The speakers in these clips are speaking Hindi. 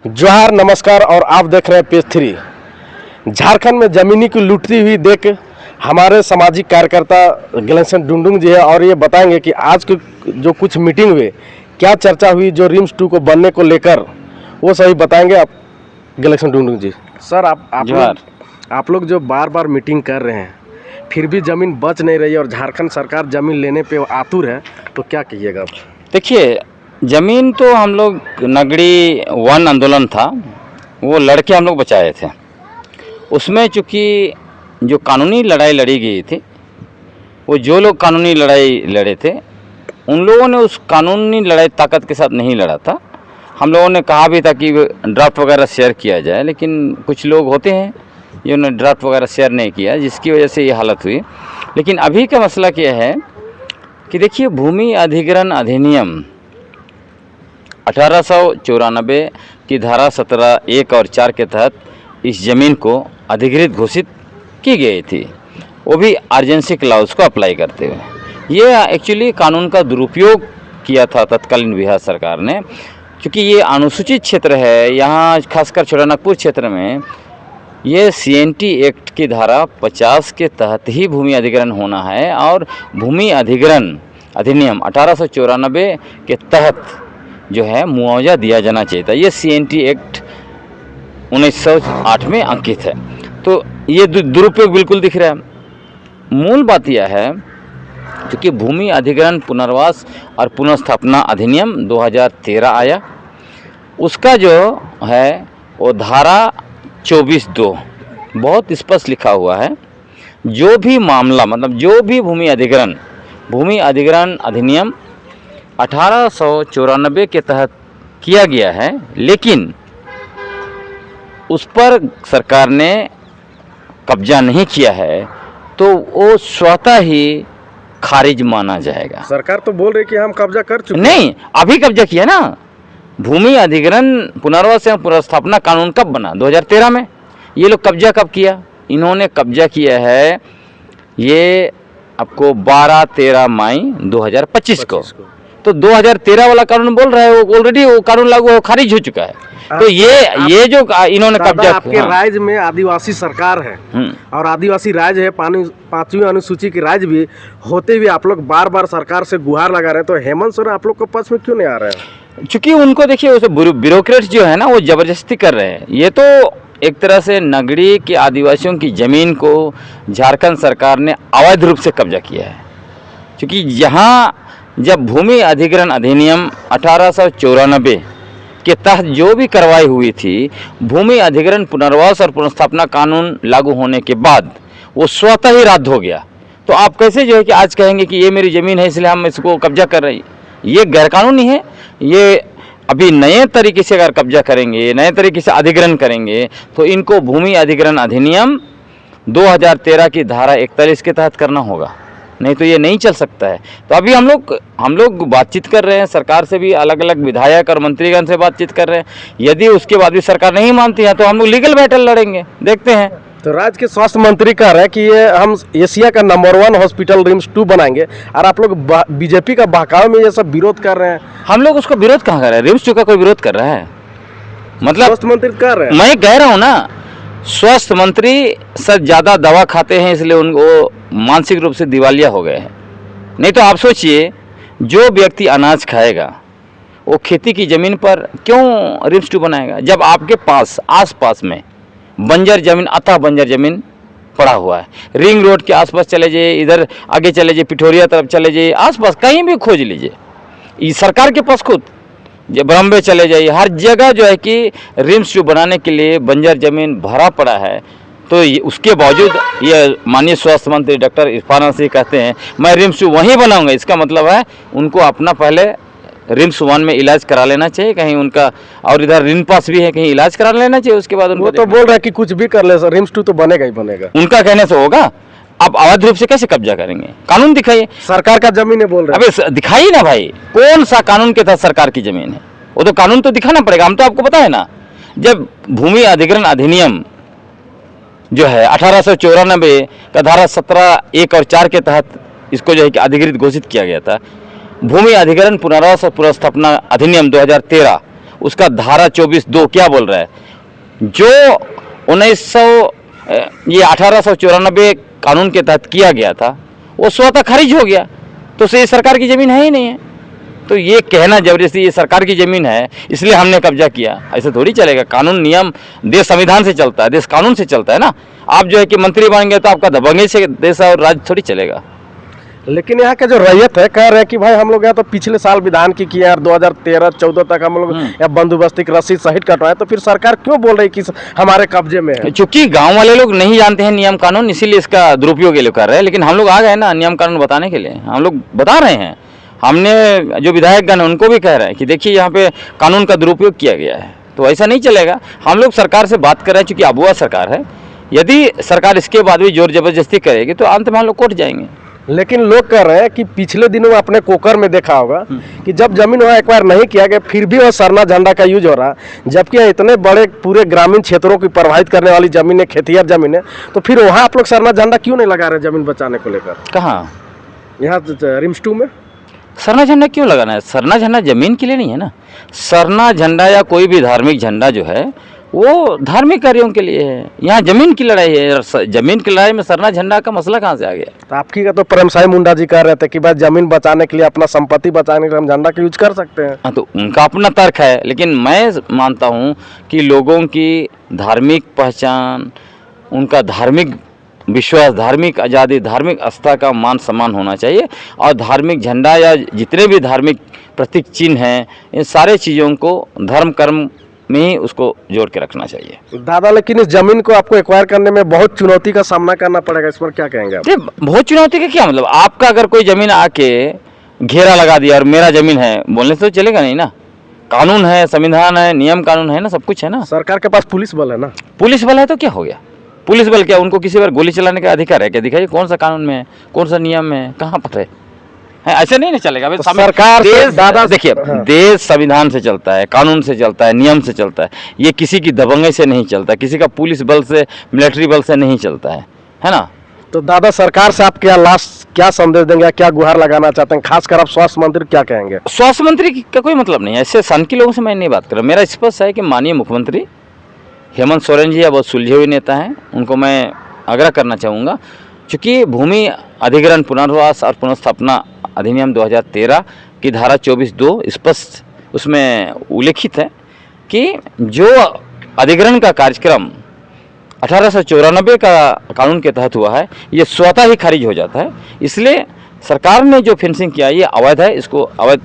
जोहार, नमस्कार। और आप देख रहे हैं पेज 3। झारखंड में जमीनी की लूटती हुई देख हमारे सामाजिक कार्यकर्ता गिलेसन डुंडुंग जी है और ये बताएंगे कि आज की जो कुछ मीटिंग हुई, क्या चर्चा हुई जो रिम्स 2 को बनने को लेकर, वो सही बताएंगे आप गिलेसन डुंडुंग जी। सर, आप लोग जो बार बार मीटिंग कर रहे हैं फिर भी ज़मीन बच नहीं रही और झारखंड सरकार ज़मीन लेने पे आतुर है, तो क्या कहिएगा आप? देखिए, ज़मीन तो हम लोग नगड़ी वन आंदोलन था, वो लड़के हम लोग बचाए थे। उसमें चूँकि जो कानूनी लड़ाई लड़ी गई थी, वो जो लोग कानूनी लड़ाई लड़े थे उन लोगों ने उस कानूनी लड़ाई ताकत के साथ नहीं लड़ा था। हम लोगों ने कहा भी था कि ड्राफ्ट वगैरह शेयर किया जाए, लेकिन कुछ लोग होते हैं जिन्होंने ड्राफ्ट वगैरह शेयर नहीं किया, जिसकी वजह से ये हालत हुई। लेकिन अभी का मसला क्या है कि देखिए, भूमि अधिग्रहण अधिनियम 1894 की धारा 17 1 और 4 के तहत इस ज़मीन को अधिकृत घोषित की गई थी, वो भी अर्जेंसी क्लाउज को अप्लाई करते हुए। ये एक्चुअली कानून का दुरुपयोग किया था तत्कालीन बिहार सरकार ने, क्योंकि ये अनुसूचित क्षेत्र है। यहाँ खासकर छोटानागपुर क्षेत्र में ये CNT एक्ट की धारा 50 के तहत ही भूमि अधिग्रहण होना है, और भूमि अधिग्रहण अधिनियम 1894 के तहत जो है मुआवजा दिया जाना चाहिए था। ये CNT एक्ट 1908 में अंकित है, तो ये दुरुपयोग बिल्कुल दिख रहा है। मूल बात यह है क्योंकि भूमि अधिग्रहण पुनर्वास और पुनर्स्थापना अधिनियम 2013 आया, उसका जो है वो धारा 24(2) बहुत स्पष्ट लिखा हुआ है, जो भी मामला मतलब जो भी भूमि अधिग्रहण अधिनियम 1894 के तहत किया गया है, लेकिन उस पर सरकार ने कब्जा नहीं किया है, तो वो स्वतः ही खारिज माना जाएगा। सरकार तो बोल रही कि हम कब्जा कर चुके नहीं, अभी कब्जा किया ना। भूमि अधिग्रहण पुनर्वास एवं पुनर्स्थापना कानून कब बना? 2013 में। ये लोग कब्जा कब किया? इन्होंने कब्जा किया है ये आपको 12-13 मई 2025 को। तो 2013 वाला कानून बोल रहा है, वो ऑलरेडी वो कानून लागू हो खारिज हो चुका है। तो ये जो इन्होंने कब्जा, आपके राज्य में आदिवासी सरकार है और आदिवासी राज्य है, 5वीं अनुसूची की राज्य भी होते हुए आप लोग बार बार सरकार से गुहार लगा रहे हैं, तो हेमंत सोरेन आप लोग के पक्ष में क्यों नहीं आ रहे हैं? चूंकि उनको देखिए, उसे ब्यूरोक्रेट्स जो है ना, वो जबरदस्ती कर रहे हैं। ये तो एक तरह से नगरी के आदिवासियों की ज़मीन को झारखंड सरकार ने अवैध रूप से कब्जा किया है। क्योंकि यहाँ जब भूमि अधिग्रहण अधिनियम 1894 के तहत जो भी कार्रवाई हुई थी, भूमि अधिग्रहण पुनर्वास और पुनर्स्थापना कानून लागू होने के बाद वो स्वतः ही रद्द हो गया। तो आप कैसे जो है कि आज कहेंगे कि ये मेरी ज़मीन है इसलिए हम इसको कब्जा कर रहे हैं? ये गैरकानूनी है। ये अभी नए तरीके से अगर कब्जा करेंगे, नए तरीके से अधिग्रहण करेंगे, तो इनको भूमि अधिग्रहण अधिनियम 2013 की धारा 41 के तहत करना होगा, नहीं तो ये नहीं चल सकता है। तो अभी हम लोग बातचीत कर रहे हैं सरकार से भी, अलग अलग विधायक और मंत्रीगण से बातचीत कर रहे हैं। यदि उसके बाद भी सरकार नहीं मानती है तो हम लोग लीगल बैटल लड़ेंगे, देखते हैं। तो राज्य के स्वास्थ्य मंत्री कह रहे हैं कि ये हम एशिया का नंबर 1 हॉस्पिटल रिम्स 2 बनाएंगे, और आप लोग बीजेपी का बहकावे में ये सब विरोध कर रहे हैं। हम लोग उसको विरोध कहाँ कर रहे हैं? रिम्स 2 का कोई विरोध कर रहा है? मतलब स्वास्थ्य मंत्री कर रहे हैं। मैं कह रहा हूँ ना, स्वास्थ्य मंत्री सर ज़्यादा दवा खाते हैं इसलिए उनको मानसिक रूप से दिवालिया हो गए हैं। नहीं तो आप सोचिए, जो व्यक्ति अनाज खाएगा वो खेती की ज़मीन पर क्यों रिम्स 2 बनाएगा, जब आपके पास आसपास में बंजर ज़मीन, अतः बंजर ज़मीन पड़ा हुआ है। रिंग रोड के आसपास चले जाइए, इधर आगे चले जाइए, पिठोरिया तरफ चले जाइए, आसपास कहीं भी खोज लीजिए, ये सरकार के पास खुद ब्रह्मे चले जाइए, हर जगह जो है कि रिम्स 2 बनाने के लिए बंजर ज़मीन भरा पड़ा है। तो उसके बावजूद ये माननीय स्वास्थ्य मंत्री डॉक्टर इरफान सिंह कहते हैं मैं रिम्स 2 वहीं बनाऊंगा। इसका मतलब है उनको अपना पहले रिम्स 1 में इलाज करा लेना चाहिए कहीं उनका, और इधर रिन पास भी है, कहीं इलाज करा लेना चाहिए, उसके बाद वो तो बोल रहा है कि कुछ भी कर ले सर, रिम्स 2 तो बनेगा ही बनेगा। उनका कहने से होगा? आप अवैध रूप से कैसे कब्जा करेंगे? कानून दिखाइए। सरकार का जमीन है बोल रहे हैं। अबे दिखाइए ना भाई, कौन सा कानून के तहत सरकार की जमीन है? वो तो कानून तो दिखाना पड़ेगा। हम तो आपको पता है ना, जब भूमि अधिग्रहण अधिनियम जो है 1894 का धारा 17 1 और 4 के तहत इसको जो है कि अधिकृत घोषित किया गया था। भूमि अधिग्रहण पुनर्वास और पुनर्स्थापना अधिनियम 2013 उसका धारा 24(2) क्या बोल रहा है, जो 1894 कानून के तहत किया गया था वो स्वतः खारिज हो गया, तो उसे ये सरकार की ज़मीन है ही नहीं है। तो ये कहना जबरदस्ती ये सरकार की ज़मीन है इसलिए हमने कब्जा किया, ऐसे थोड़ी चलेगा। कानून नियम, देश संविधान से चलता है, देश कानून से चलता है ना। आप जो है कि मंत्री बन गए तो आपका दबंगई से देश और राज्य थोड़ी चलेगा। लेकिन यहाँ का जो रैयत है कह रहे हैं कि भाई हम लोग यहाँ तो पिछले साल विधान की किया यार, 2013-14 तक हम लोग यहाँ बंदोबस्ती की रसीद सहित कटवाए, तो फिर सरकार क्यों बोल रही कि हमारे कब्जे में है? चूंकि गांव वाले लोग नहीं जानते हैं नियम कानून, इसीलिए इसका दुरुपयोग ये लोग कर रहे हैं। लेकिन हम लोग आ गए ना नियम कानून बताने के लिए, हम लोग बता रहे हैं। हमने जो विधायकगण हैं उनको भी कह रहे हैं कि देखिए यहाँ पे कानून का दुरुपयोग किया गया है, तो ऐसा नहीं चलेगा। हम लोग सरकार से बात कर रहे हैं, चूंकि अबुआ सरकार है, यदि सरकार इसके बाद भी जोर जबरदस्ती करेगी तो अंत में हम लोग कोर्ट जाएंगे। लेकिन लोग कह रहे हैं कि पिछले दिनों अपने कोकर में देखा होगा कि जब जमीन वहाँ एक्वायर नहीं किया गया फिर भी वह सरना झंडा का यूज हो रहा, जबकि इतने बड़े पूरे ग्रामीण क्षेत्रों को प्रभावित करने वाली जमीन है, खेतिहर जमीन है, तो फिर वहाँ आप लोग सरना झंडा क्यों नहीं लगा रहे जमीन बचाने को लेकर? कहाँ? यहाँ रिम्स 2 में सरना झंडा क्यों लगाना है? सरना झंडा जमीन के लिए नहीं है ना। सरना झंडा या कोई भी धार्मिक झंडा जो है वो धार्मिक कार्यों के लिए है। यहाँ जमीन की लड़ाई है, जमीन की लड़ाई में सरना झंडा का मसला कहाँ से आ गया? तो आपकी का तो प्रेमसाई मुंडा जी कह रहे थे कि भाई जमीन बचाने के लिए, अपना संपत्ति बचाने के लिए हम झंडा का यूज कर सकते हैं। हाँ, तो उनका अपना तर्क है, लेकिन मैं मानता हूँ कि लोगों की धार्मिक पहचान, उनका धार्मिक विश्वास, धार्मिक आज़ादी, धार्मिक आस्था का मान सम्मान होना चाहिए, और धार्मिक झंडा या जितने भी धार्मिक प्रतीक चिन्ह हैं, इन सारे चीज़ों को धर्म कर्म में ही उसको जोड़ के रखना चाहिए। दादा, लेकिन इस जमीन को आपको एक्वायर करने में बहुत चुनौती का सामना करना पड़ेगा, इस पर क्या कहेंगे आप? बहुत चुनौती का क्या मतलब? आपका अगर कोई जमीन आके घेरा लगा दिया और मेरा जमीन है बोलने से तो चलेगा नहीं ना। कानून है, संविधान है, नियम कानून है ना, सब कुछ है ना। सरकार के पास पुलिस बल है ना। पुलिस बल है तो क्या हो गया? पुलिस बल क्या, उनको किसी पर गोली चलाने का अधिकार है क्या? दिखाइए कौन सा कानून में है, कौन सा नियम में है, कहाँ पर है? ऐसे नहीं चलेगा। तो सरकार दादा देखिए, देश संविधान से चलता है, कानून से चलता है, नियम से चलता है। ये किसी की दबंगई से नहीं चलता, किसी का पुलिस बल से, मिलिट्री बल से नहीं चलता है ना। तो दादा, सरकार से आप क्या संदेश देंगे, क्या गुहार लगाना चाहते हैं? खासकर आप स्वास्थ्य मंत्री क्या कहेंगे? स्वास्थ्य मंत्री का कोई मतलब नहीं है, ऐसे सन के लोगों से मैं नहीं बात कर रहा। मेरा स्पष्ट है कि माननीय मुख्यमंत्री हेमंत सोरेन जी बहुत सुलझे हुए नेता हैं, उनको मैं आग्रह करना चाहूँगा, चूँकि भूमि अधिग्रहण, पुनर्वास और पुनर्स्थापना अधिनियम 2013 की धारा 24(2) स्पष्ट उसमें उल्लेखित है कि जो अधिग्रहण का कार्यक्रम 1894 का कानून के तहत हुआ है, ये स्वतः ही खारिज हो जाता है। इसलिए सरकार ने जो फेंसिंग किया ये अवैध है, इसको अवैध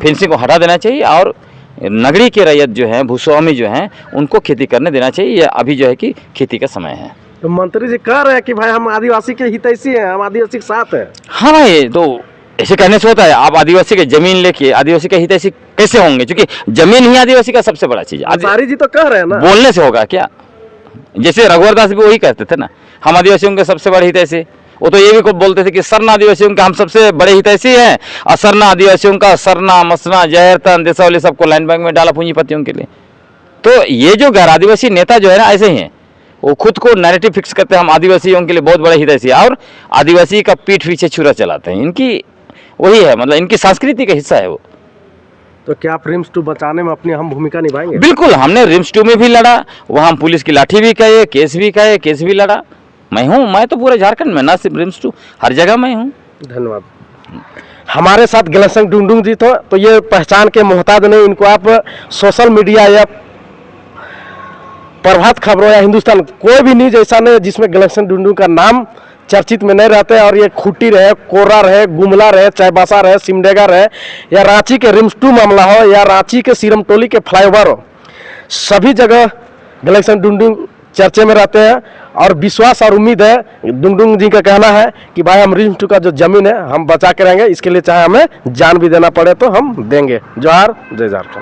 फेंसिंग को हटा देना चाहिए और नगरी के रैयत जो हैं, भूस्वामी जो हैं, उनको खेती करने देना चाहिए। ये अभी जो है कि खेती का समय है। तो मंत्री जी कह रहे हैं कि भाई हम आदिवासी के हितैषी हैं, हम आदिवासी के साथ हैं। हाँ भाई, तो ऐसे कहने से होता है? आप आदिवासी के जमीन लेके आदिवासी के हितैषी कैसे होंगे? क्योंकि जमीन ही आदिवासी का सबसे बड़ा चीज है। अंसारी जी तो कह रहे हैं ना, बोलने से होगा क्या? जैसे रघुवर दास भी वही कहते थे ना, हम आदिवासियों के सबसे बड़े हितैषी। वो तो ये भी खुद बोलते थे कि सरना आदिवासियों का हम सबसे बड़े हितैषी हैं, और सरना आदिवासियों का सरना, मसना, जहर, तन, देसावली सबको लाइन बैंक में डाला पूंजीपतियों के लिए। तो ये जो गैर आदिवासी नेता जो है ना, ऐसे ही हैं, वो खुद को नैरेटिव फिक्स करते हैं, हम आदिवासियों के लिए बहुत बड़े हितैषी, और आदिवासी का पीठ पीछे छुरा चलाते हैं। इनकी वही है, मतलब इनकी संस्कृति का हिस्सा है वो। तो क्या आप रिम्स 2 बचाने में अपनी अहम भूमिका निभाएंगे? बिल्कुल, हमने रिम्स 2 में भी लड़ा, वहाँ हम पुलिस की लाठी भी खाए, केस भी लड़ा। मैं तो पूरे झारखंड में, ना सिर्फ रिम्स 2, हर जगह मैं हूँ। धन्यवाद। हमारे साथ गिलसन डुंडुंग जी तो ये पहचान के मोहताज नहीं, इनको आप सोशल मीडिया या प्रभात खबरों या हिंदुस्तान कोई भी न्यूज ऐसा नहीं जिसमें गिलसन डुंडुंग का नाम चर्चित में नहीं रहते। और ये खूंटी रहे, कोरा रहे, गुमला रहे, चाईबासा रहे, सिमडेगा रहे, या रांची के रिम्स 2 मामला हो, या रांची के सीरमटोली के फ्लाईओवर हो, सभी जगह गिलसन डुंडुंग चर्चे में रहते हैं। और विश्वास और उम्मीद है, डुंडुंग जी का कहना है कि भाई हम रिम्स 2 का जो जमीन है हम बचा के रहेंगे, इसके लिए चाहे हमें जान भी देना पड़े तो हम देंगे। जोहार, जय झारखंड।